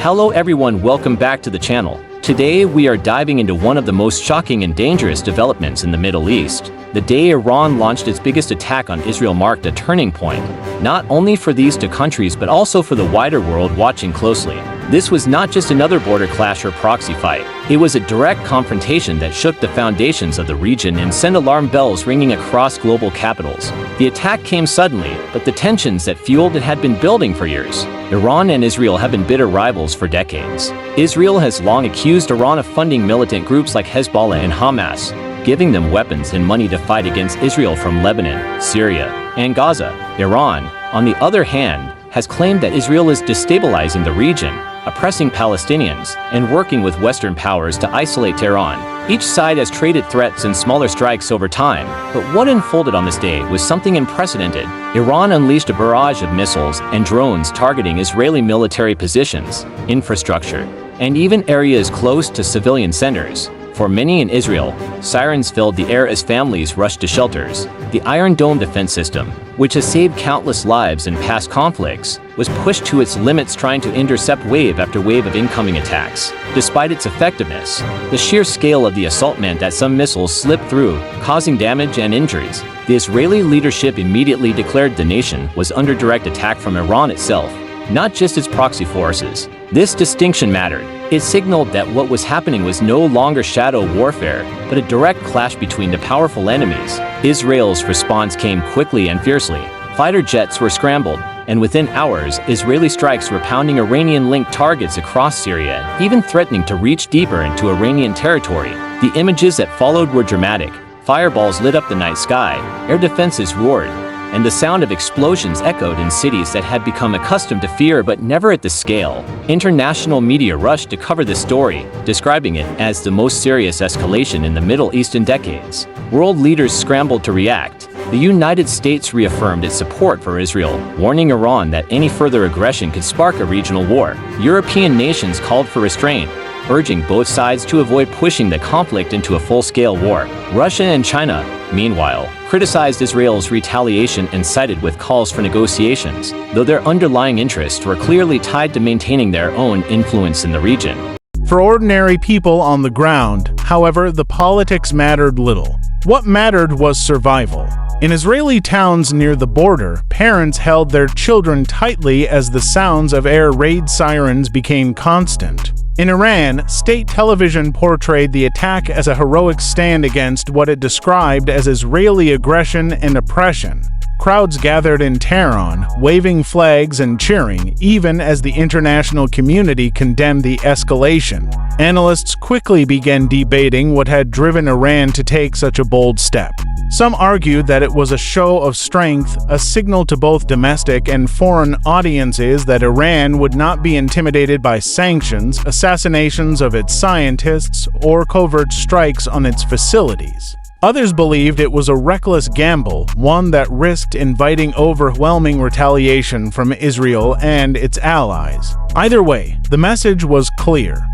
Hello everyone, welcome back to the channel. Today we are diving into one of the most shocking and dangerous developments in the Middle East. The day Iran launched its biggest attack on Israel marked a turning point, not only for these two countries but also for the wider world watching closely. This was not just another border clash or proxy fight. It was a direct confrontation that shook the foundations of the region and sent alarm bells ringing across global capitals. The attack came suddenly, but the tensions that fueled it had been building for years. Iran and Israel have been bitter rivals for decades. Israel has long accused Iran of funding militant groups like Hezbollah and Hamas, giving them weapons and money to fight against Israel from Lebanon, Syria, and Gaza. Iran, on the other hand, has claimed that Israel is destabilizing the region, oppressing Palestinians, and working with Western powers to isolate Tehran. Each side has traded threats and smaller strikes over time, but what unfolded on this day was something unprecedented. Iran unleashed a barrage of missiles and drones targeting Israeli military positions, infrastructure, and even areas close to civilian centers. For many in Israel, sirens filled the air as families rushed to shelters. The Iron Dome defense system, which has saved countless lives in past conflicts, was pushed to its limits trying to intercept wave after wave of incoming attacks. Despite its effectiveness, the sheer scale of the assault meant that some missiles slipped through, causing damage and injuries. The Israeli leadership immediately declared the nation was under direct attack from Iran itself, not just its proxy forces. This distinction mattered. It signaled that what was happening was no longer shadow warfare, but a direct clash between the powerful enemies. Israel's response came quickly and fiercely. Fighter jets were scrambled, and within hours, Israeli strikes were pounding Iranian-linked targets across Syria, even threatening to reach deeper into Iranian territory. The images that followed were dramatic. Fireballs lit up the night sky, air defenses roared, and the sound of explosions echoed in cities that had become accustomed to fear but never at this scale. International media rushed to cover this story, describing it as the most serious escalation in the Middle East in decades. World leaders scrambled to react. The United States reaffirmed its support for Israel, warning Iran that any further aggression could spark a regional war. European nations called for restraint, urging both sides to avoid pushing the conflict into a full-scale war. Russia and China, meanwhile, criticized Israel's retaliation and sided with calls for negotiations, though their underlying interests were clearly tied to maintaining their own influence in the region. For ordinary people on the ground, however, the politics mattered little. What mattered was survival. In Israeli towns near the border, parents held their children tightly as the sounds of air raid sirens became constant. In Iran, state television portrayed the attack as a heroic stand against what it described as Israeli aggression and oppression. Crowds gathered in Tehran, waving flags and cheering, even as the international community condemned the escalation. Analysts quickly began debating what had driven Iran to take such a bold step. Some argued that it was a show of strength, a signal to both domestic and foreign audiences that Iran would not be intimidated by sanctions, assassinations of its scientists, or covert strikes on its facilities. Others believed it was a reckless gamble, one that risked inviting overwhelming retaliation from Israel and its allies. Either way, the message was clear.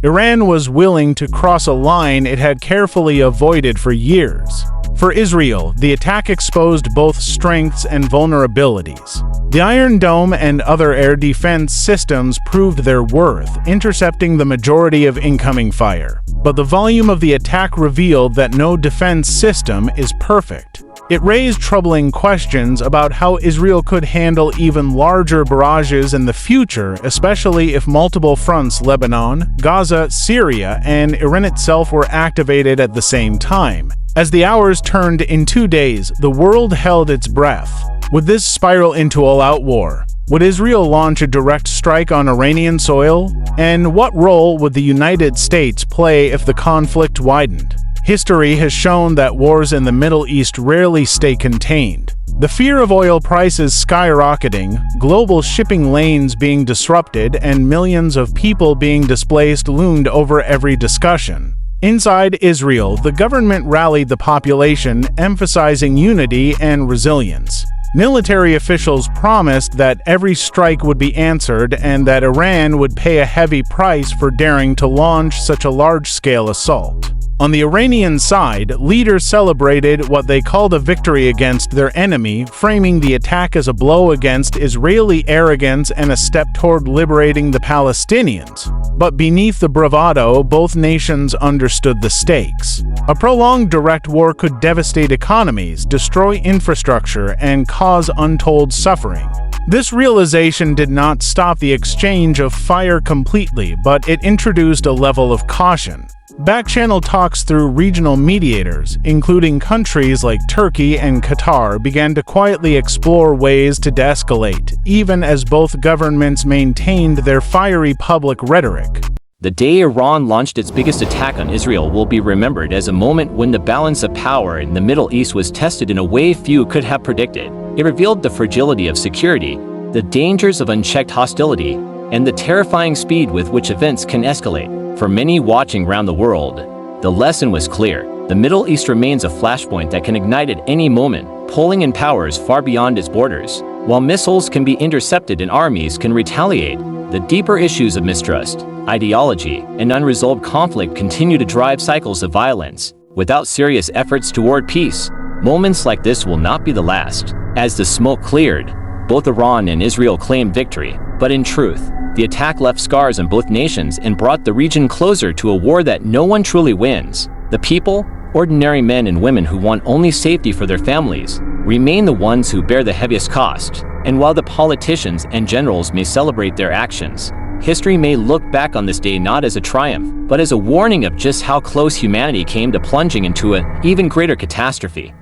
Iran was willing to cross a line it had carefully avoided for years. For Israel, the attack exposed both strengths and vulnerabilities. The Iron Dome and other air defense systems proved their worth, intercepting the majority of incoming fire. But the volume of the attack revealed that no defense system is perfect. It raised troubling questions about how Israel could handle even larger barrages in the future, especially if multiple fronts, Lebanon, Gaza, Syria, and Iran itself, were activated at the same time. As the hours turned in 2 days, the world held its breath. Would this spiral into all-out war? Would Israel launch a direct strike on Iranian soil? And what role would the United States play if the conflict widened? History has shown that wars in the Middle East rarely stay contained. The fear of oil prices skyrocketing, global shipping lanes being disrupted, and millions of people being displaced loomed over every discussion. Inside Israel, the government rallied the population, emphasizing unity and resilience. Military officials promised that every strike would be answered and that Iran would pay a heavy price for daring to launch such a large-scale assault. On the Iranian side, leaders celebrated what they called a victory against their enemy, framing the attack as a blow against Israeli arrogance and a step toward liberating the Palestinians. But beneath the bravado, both nations understood the stakes. A prolonged direct war could devastate economies, destroy infrastructure, and cause untold suffering. This realization did not stop the exchange of fire completely, but it introduced a level of caution. Back-channel talks through regional mediators, including countries like Turkey and Qatar, began to quietly explore ways to de-escalate, even as both governments maintained their fiery public rhetoric. The day Iran launched its biggest attack on Israel will be remembered as a moment when the balance of power in the Middle East was tested in a way few could have predicted. It revealed the fragility of security, the dangers of unchecked hostility, and the terrifying speed with which events can escalate. For many watching around the world, the lesson was clear. The Middle East remains a flashpoint that can ignite at any moment, pulling in powers far beyond its borders. While missiles can be intercepted and armies can retaliate, the deeper issues of mistrust, ideology, and unresolved conflict continue to drive cycles of violence. Without serious efforts toward peace, moments like this will not be the last. As the smoke cleared, both Iran and Israel claimed victory, but in truth, the attack left scars on both nations and brought the region closer to a war that no one truly wins. The people, ordinary men and women who want only safety for their families, remain the ones who bear the heaviest cost. And while the politicians and generals may celebrate their actions, history may look back on this day not as a triumph, but as a warning of just how close humanity came to plunging into an even greater catastrophe.